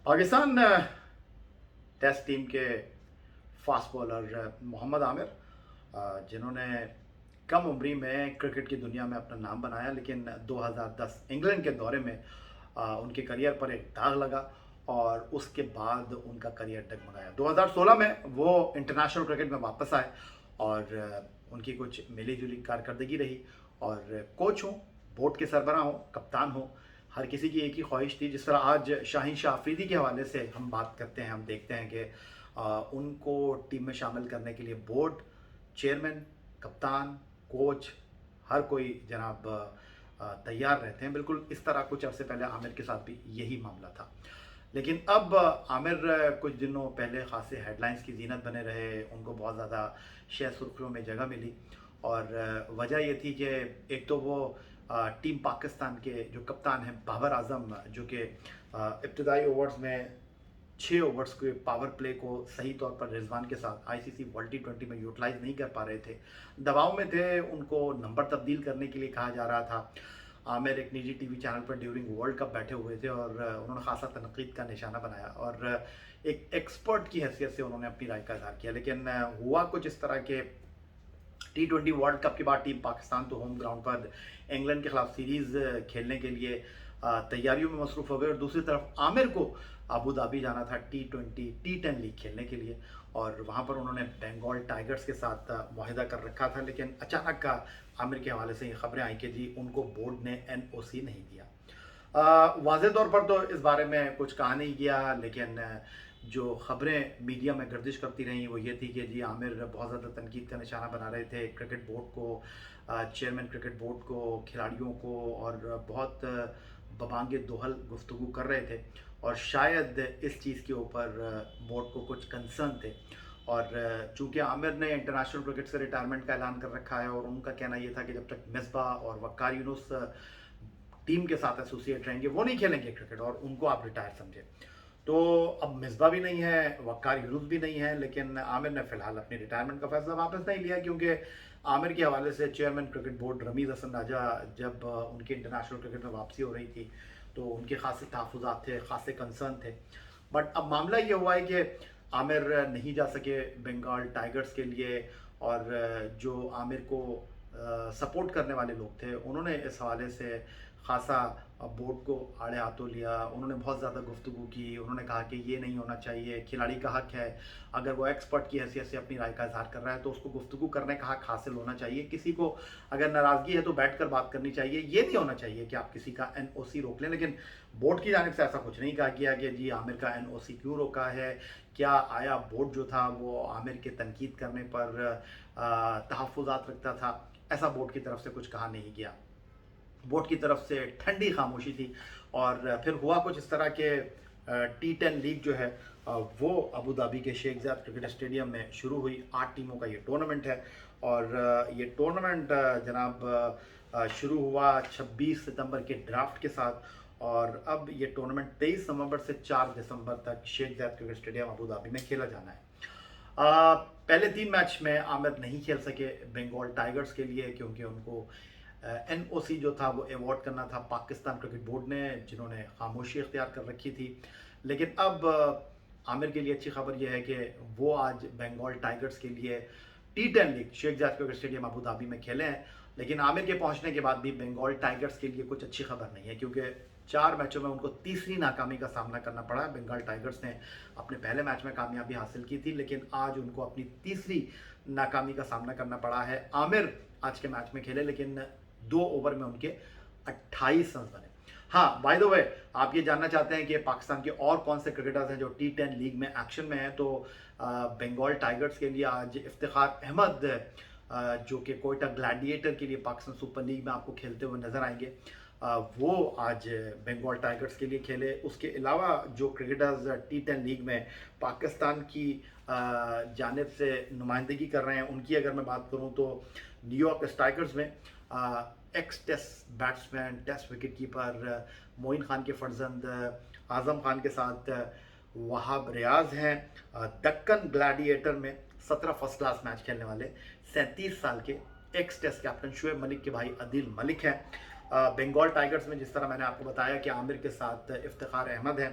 Pakistan test team के fast bowler Mohammad Aamir, जिन्होंने कम उम्री में क्रिकेट की दुनिया में अपना नाम बनाया, लेकिन 2010 इंग्लैंड के दौरे में उनके करियर पर एक दाग लगा और उसके बाद उनका करियर डगमगाया। 2016 में वो इंटरनेशनल क्रिकेट में वापस आए और उनकी कुछ मिली जुली कारकर्दगी रही। और कोच हो, बोर्ड के सरबराह हो, कप्तान हो, हर किसी की एक ही ख्वाहिश थी। जिस तरह आज शाहीन शाह अफरीदी के हवाले से हम बात करते हैं, हम देखते हैं कि उनको टीम में शामिल करने के लिए बोर्ड, चेयरमैन, कप्तान, कोच, हर कोई जनाब तैयार रहते हैं। बिल्कुल इस तरह कुछ अरसे पहले आमिर के साथ भी यही मामला था। लेकिन अब आमिर कुछ दिनों पहले खासे हेडलाइंस की जीनत बने रहे, उनको बहुत ज़्यादा शेयर सुर्खियों में जगह मिली। और वजह ये थी कि एक तो वो टीम पाकिस्तान के जो कप्तान हैं बाबर आजम, जो कि इब्तदाई ओवर्स में 6 ओवर्स के पावर प्ले को सही तौर पर रिजवान के साथ आईसीसी वर्ल्ड टी20 में यूटिलाइज नहीं कर पा रहे थे, दबाव में थे। उनको नंबर तब्दील करने के लिए कहा जा रहा था। आमिर एक निजी टीवी चैनल पर ड्यूरिंग वर्ल्ड कप बैठे हुए थे और उन्होंने खासा तनकीद का निशाना बनाया और एक एक्सपर्ट की हैसियत से उन्होंने अपनी राय का इजहार किया। लेकिन हुआ कुछ इस तरह के टी20 वर्ल्ड कप के बाद टीम पाकिस्तान तो होम ग्राउंड पर इंग्लैंड के खिलाफ सीरीज़ खेलने के लिए तैयारियों में मसरूफ़ हो गए और दूसरी तरफ आमिर को अबू धाबी जाना था टी20 टी10 लीग खेलने के लिए। और वहाँ पर उन्होंने बंगाल टाइगर्स के साथ मुआहिदा कर रखा था। लेकिन अचानक का आमिर के हवाले से ये खबरें आई कि जी उनको बोर्ड ने एनओसी नहीं दिया। वाज़ेह तौर पर तो इस बारे में कुछ कहा नहीं गया, लेकिन जो खबरें मीडिया में गर्दिश करती रहीं वो ये थी कि जी आमिर बहुत ज़्यादा तनकीद का निशाना बना रहे थे क्रिकेट बोर्ड को, चेयरमैन क्रिकेट बोर्ड को, खिलाड़ियों को, और बहुत बबांगे दोहल गुफ्तगू कर रहे थे। और शायद इस चीज़ के ऊपर बोर्ड को कुछ कंसर्न थे। और चूँकि आमिर ने इंटरनेशनल क्रिकेट से रिटायरमेंट का ऐलान कर रखा है और उनका कहना ये था कि जब तक मिसबा और वक्कार यूनुस टीम के साथ एसोसिएट रहेंगे वो नहीं खेलेंगे क्रिकेट, और उनको आप रिटायर समझे। तो अब मिसबा भी नहीं है, वक्कार यूनुस भी नहीं है, लेकिन आमिर ने फिलहाल अपनी रिटायरमेंट का फैसला वापस नहीं लिया, क्योंकि आमिर के हवाले से chairman cricket board Ramiz Hasan Raja जब उनकी इंटरनेशनल क्रिकेट में वापसी हो रही थी तो उनके खासे तहफ़्फ़ुज़ात थे, खासे कंसर्न थे। बट अब मामला ये हुआ है कि आमिर नहीं जा सके बंगाल टाइगर्स के लिए, और जो आमिर को सपोर्ट करने वाले लोग थे उन्होंने इस हवाले से खासा बोर्ड को आड़े हाथों लिया। उन्होंने बहुत ज़्यादा गुफ्तगू की, उन्होंने कहा कि ये नहीं होना चाहिए, खिलाड़ी का हक है, अगर वो एक्सपर्ट की हैसियत से अपनी राय का इजहार कर रहा है तो उसको गुफ्तगू करने का हक हासिल होना चाहिए। किसी को अगर नाराज़गी है तो बैठ कर बात करनी चाहिए, ये नहीं होना चाहिए कि आप किसी का एनओसी रोक लें। लेकिन बोर्ड की जानिब से ऐसा कुछ नहीं कहा गया कि जी आमिर का एनओसी क्यों रोका है, क्या आया बोर्ड जो था वो आमिर के तनकीद करने पर तहफ़्फ़ुज़ात रखता था, ऐसा बोर्ड की तरफ से कुछ कहा नहीं गया। बोर्ड की तरफ से ठंडी खामोशी थी। और फिर हुआ कुछ इस तरह के टी10 लीग जो है वो अबू धाबी के शेख ज़ायद क्रिकेट स्टेडियम में शुरू हुई। 8 टीमों का ये टूर्नामेंट है और ये टूर्नामेंट जनाब शुरू हुआ 26 सितंबर के ड्राफ्ट के साथ, और अब ये टूर्नामेंट 23 नवंबर से 4 दिसंबर तक Sheikh Zayed cricket stadium Abu Dhabi में खेला जाना है। पहले 3 मैच में आमिर नहीं खेल सके बंगाल टाइगर्स के लिए, क्योंकि उनको एनओसी जो था वो अवॉर्ड करना था पाकिस्तान क्रिकेट बोर्ड ने, जिन्होंने खामोशी इख्तियार कर रखी थी। लेकिन अब आमिर के लिए अच्छी खबर यह है कि वो आज बंगाल टाइगर्स के लिए टी10 league Sheikh Zayed cricket stadium Abu Dhabi में खेले हैं। लेकिन आमिर के पहुंचने के बाद भी बंगाल टाइगर्स के लिए कुछ अच्छी खबर नहीं है, क्योंकि 4 मैचों में उनको तीसरी नाकामी का सामना करना पड़ा। बंगाल टाइगर्स ने अपने पहले मैच में कामयाबी हासिल की थी, लेकिन आज उनको अपनी तीसरी नाकामी का सामना करना पड़ा है। आमिर आज के मैच में खेले, लेकिन 2 ओवर में उनके 28 रन बने। हाँ, बाय द वे, आप ये जानना चाहते हैं कि पाकिस्तान के और कौन से क्रिकेटर्स हैं जो टी10 लीग में एक्शन में हैं, तो बंगाल टाइगर्स के लिए आज इफ्तिखार अहमद, जो कि कोयटा ग्लैडिएटर के लिए पाकिस्तान सुपर लीग में आपको खेलते हुए नजर आएंगे, वो आज बंगाल टाइगर्स के लिए खेले। उसके अलावा जो क्रिकेटर्स टी10 लीग में पाकिस्तान की जानिब से नुमाइंदगी कर रहे हैं, उनकी अगर मैं बात करूं तो न्यूयॉर्क स्ट्राइकर्स में ex test batsman, test wicket keeper Moin Khan के फर्जंद आज़म खान के साथ वहाब रियाज हैं। दक्कन ग्लैडिएटर में 17 फर्स्ट क्लास मैच खेलने वाले 37 साल के ex test captain Shoaib Malik के भाई अदील मलिक हैं। बंगाल टाइगर्स में जिस तरह मैंने आपको बताया कि आमिर के साथ इफ्तिखार अहमद हैं,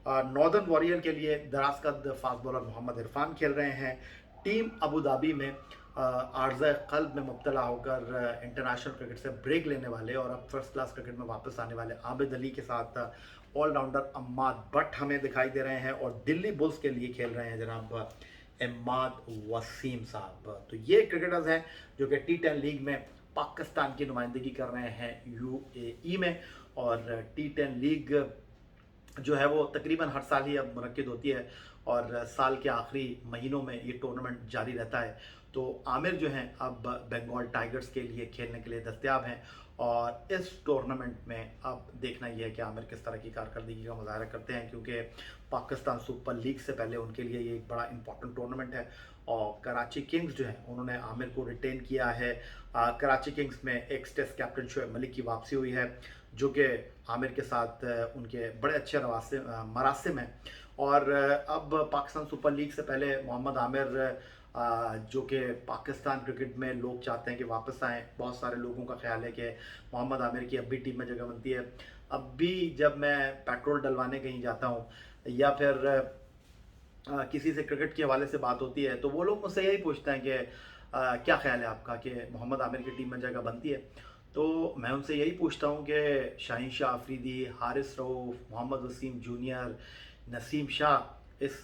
नॉर्दर्न वॉरियर के लिए दराज कद फास्ट बॉलर मोहम्मद इरफान खेल रहे हैं। टीम अबू धाबी में आर्ज़ क़ल्ब में मुब्तला होकर इंटरनेशनल क्रिकेट से ब्रेक लेने वाले और अब फर्स्ट क्लास क्रिकेट में वापस आने वाले आबिद अली के साथ ऑलराउंडर अम्माद बट हमें दिखाई दे रहे हैं, और दिल्ली बुल्स के लिए खेल रहे हैं जनाब इमाद वसीम साहब। तो ये क्रिकेटर्स हैं जो कि T10 लीग में पाकिस्तान की नुमाइंदगी कर रहे हैं UAE में, और T10 लीग जो है वो तकरीबन हर साल ही अब मुनक्किद होती है और साल के आखिरी महीनों में ये टूर्नामेंट जारी रहता है। तो आमिर जो हैं अब बंगाल टाइगर्स के लिए खेलने के लिए दस्तयाब हैं, और इस टूर्नामेंट में अब देखना यह है कि आमिर किस तरह की कारकर्दगी का मुजाहरा करते हैं, क्योंकि पाकिस्तान सुपर लीग से पहले उनके लिए ये एक बड़ा इंपॉर्टेंट टूर्नामेंट है। और कराची किंग्स जो है उन्होंने आमिर को रिटेन किया है। कराची किंग्स में ex test captain Shoaib Malik की वापसी हुई है, जो कि आमिर के साथ उनके बड़े अच्छे मरासिम हैं। और अब पाकिस्तान सुपर लीग से पहले मोहम्मद आमिर जो कि पाकिस्तान क्रिकेट में लोग चाहते हैं कि वापस आएँ। बहुत सारे लोगों का ख्याल है कि मोहम्मद आमिर की अब भी टीम में जगह बनती है। अब भी जब मैं पेट्रोल डलवाने कहीं जाता हूँ या फिर किसी से क्रिकेट के हवाले से बात होती है, तो वो लोग मुझसे यही पूछते हैं कि क्या ख्याल है आपका कि मोहम्मद आमिर की टीम में जगह बनती है। तो मैं उनसे यही पूछता हूँ कि शाहीन शाह अफरीदी, हारिस रऊफ़, मोहम्मद वसीम जूनियर, नसीम शाह इस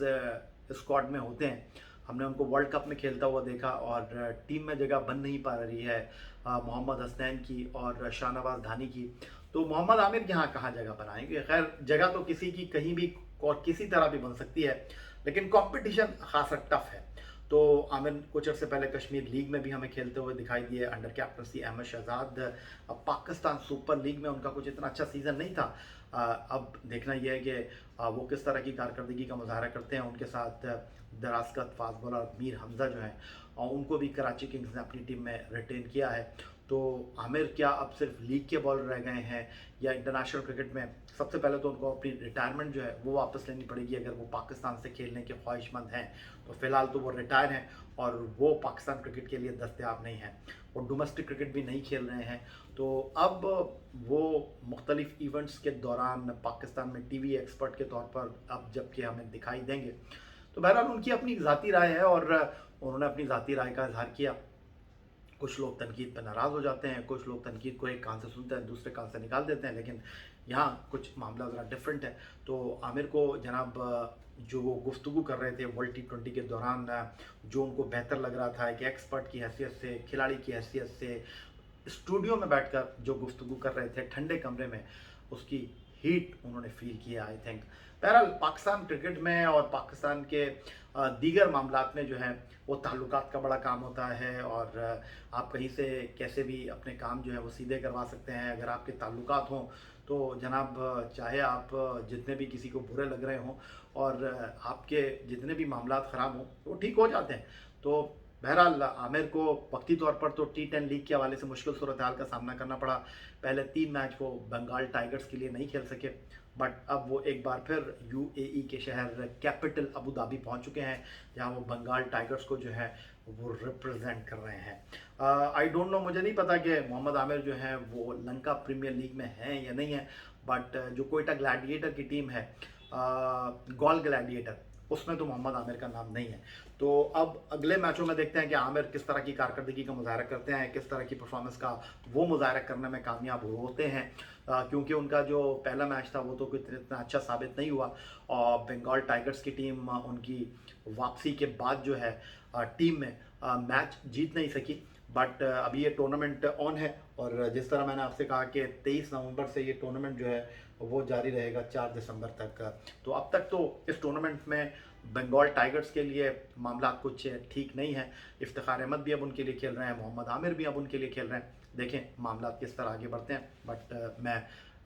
स्क्वाड में होते हैं। हमने उनको वर्ल्ड कप में खेलता हुआ देखा और टीम में जगह बन नहीं पा रही है मोहम्मद हसनैन की और शाहनवाज धानी की। तो मोहम्मद आमिर के यहाँ कहाँ जगह बनाएंगे? खैर, जगह तो किसी की कहीं भी और किसी तरह भी बन सकती है, लेकिन कंपटीशन खासा टफ है। तो आमिर कुछ अर्से पहले कश्मीर लीग में भी हमें खेलते हुए दिखाई दिए अंडर कैप्टनसी अहमद शहजाद। अब पाकिस्तान सुपर लीग में उनका कुछ इतना अच्छा सीज़न नहीं था। अब देखना यह है कि वो किस तरह की कारकर्दगी का मुजाहरा करते हैं। उनके साथ दराजकत फास्ट बॉलर मीर हमजा जो हैं, और उनको भी कराची किंग्स ने अपनी टीम में रिटेन किया है। तो आमिर क्या अब सिर्फ लीग के बॉलर रह गए हैं या इंटरनेशनल क्रिकेट में? सबसे पहले तो उनको अपनी रिटायरमेंट जो है वो वापस लेनी पड़ेगी अगर वो पाकिस्तान से खेलने के ख्वाहिशमंद हैं। तो फ़िलहाल तो वो रिटायर हैं और वो पाकिस्तान क्रिकेट के लिए दस्तयाब नहीं हैं, और डोमेस्टिक क्रिकेट भी नहीं खेल रहे हैं। तो अब वो मुख्तलिफ इवेंट्स के दौरान पाकिस्तान में टीवी एक्सपर्ट के तौर पर अब जबकि हमें दिखाई देंगे। तो बहरहाल उनकी अपनी ज़ाती राय है और उन्होंने अपनी ज़ाती राय का इजहार किया। कुछ लोग तनकीद पर नाराज़ हो जाते हैं, कुछ लोग तनकीद को एक कान से सुनते हैं दूसरे कान से निकाल देते हैं, लेकिन यहाँ कुछ मामला ज़रा डिफरेंट है। तो आमिर को जनाब जो वो गुफ्तगू कर रहे थे वर्ल्ड T20 के दौरान, जो उनको बेहतर लग रहा था कि एक्सपर्ट की हैसियत से, खिलाड़ी की हैसियत से, स्टूडियो में बैठकर जो गुफ्तगू कर रहे थे ठंडे कमरे में, उसकी हीट उन्होंने फील किया आई थिंक। बहरहाल पाकिस्तान क्रिकेट में और पाकिस्तान के दीगर मामलात में जो है वो ताल्लुकात का बड़ा काम होता है, और आप कहीं से कैसे भी अपने काम जो है वो सीधे करवा सकते हैं। अगर आपके ताल्लुकात हों तो जनाब चाहे आप जितने भी किसी को बुरे लग रहे हों और आपके जितने भी मामलात ख़राब हों वो ठीक हो जाते हैं। तो बहरहाल आमिर को वक्ती तौर पर तो T10 लीग के हवाले से मुश्किल सूरत हाल का सामना करना पड़ा। पहले 3 मैच वो बंगाल टाइगर्स के लिए नहीं खेल सके, बट अब वो एक बार फिर UAE के शहर कैपिटल अबू धाबी पहुंच चुके हैं, जहां वो बंगाल टाइगर्स को जो है वो रिप्रेजेंट कर रहे हैं। आई डोंट नो, मुझे नहीं पता कि मोहम्मद आमिर जो है वो लंका प्रीमियर लीग में हैं या नहीं है, बट जो कोयटा ग्लैडिएटर की टीम है, गॉल ग्लैडिएटर, उसमें तो मोहम्मद आमिर का नाम नहीं है। तो अब अगले मैचों में देखते हैं कि आमिर किस तरह की कारकर्दगी का मुजाहरा करते हैं, किस तरह की परफॉर्मेंस का वो मुजाहरा करने में कामयाब होते हैं, क्योंकि उनका जो पहला मैच था वो तो कोई इतना अच्छा साबित नहीं हुआ, और बंगाल टाइगर्स की टीम उनकी वापसी के बाद जो है टीम में मैच जीत नहीं सकी। बट अभी ये टूर्नामेंट ऑन है, और जिस तरह मैंने आपसे कहा कि 23 नवंबर से ये टूर्नामेंट जो है वो जारी रहेगा 4 दिसंबर तक। तो अब तक तो इस टूर्नामेंट में बंगाल टाइगर्स के लिए मामला कुछ ठीक नहीं है। इफ्तिखार अहमद भी अब उनके लिए खेल रहे हैं, मोहम्मद आमिर भी अब उनके लिए खेल रहे हैं। देखें मामला किस तरह आगे बढ़ते हैं, बट मैं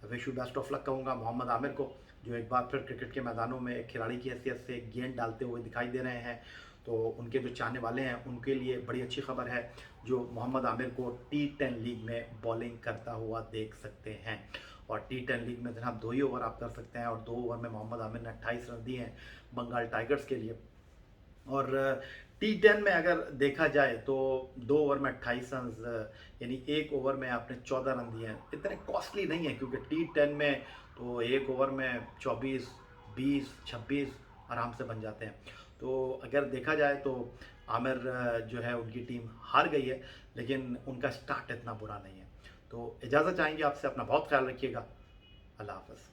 wish you best of luck कहूँगा मोहम्मद आमिर को, जो एक बार फिर क्रिकेट के मैदानों में एक खिलाड़ी की हैसियत से गेंद डालते हुए दिखाई दे रहे हैं। तो उनके जो चाहने वाले हैं उनके लिए बड़ी अच्छी खबर है, जो मोहम्मद आमिर को T10 लीग में बॉलिंग करता हुआ देख सकते हैं। और T10 लीग में जनाब 2 ही ओवर आप कर सकते हैं, और 2 ओवर में मोहम्मद आमिर ने 28 रन दिए हैं बंगाल टाइगर्स के लिए। और T10 में अगर देखा जाए तो 2 ओवर में 28 रन, यानी 1 ओवर में आपने 14 रन दिए हैं, इतने कॉस्टली नहीं है, क्योंकि T10 में तो 1 ओवर में 24, 20-26 آرام سے بن جاتے ہیں. تو اگر دیکھا جائے تو عامر جو ہے ان کی ٹیم ہار گئی ہے، لیکن ان کا اسٹارٹ اتنا برا نہیں ہے. تو اجازت چاہیں گے آپ سے، اپنا بہت خیال رکھیے گا. اللہ حافظ.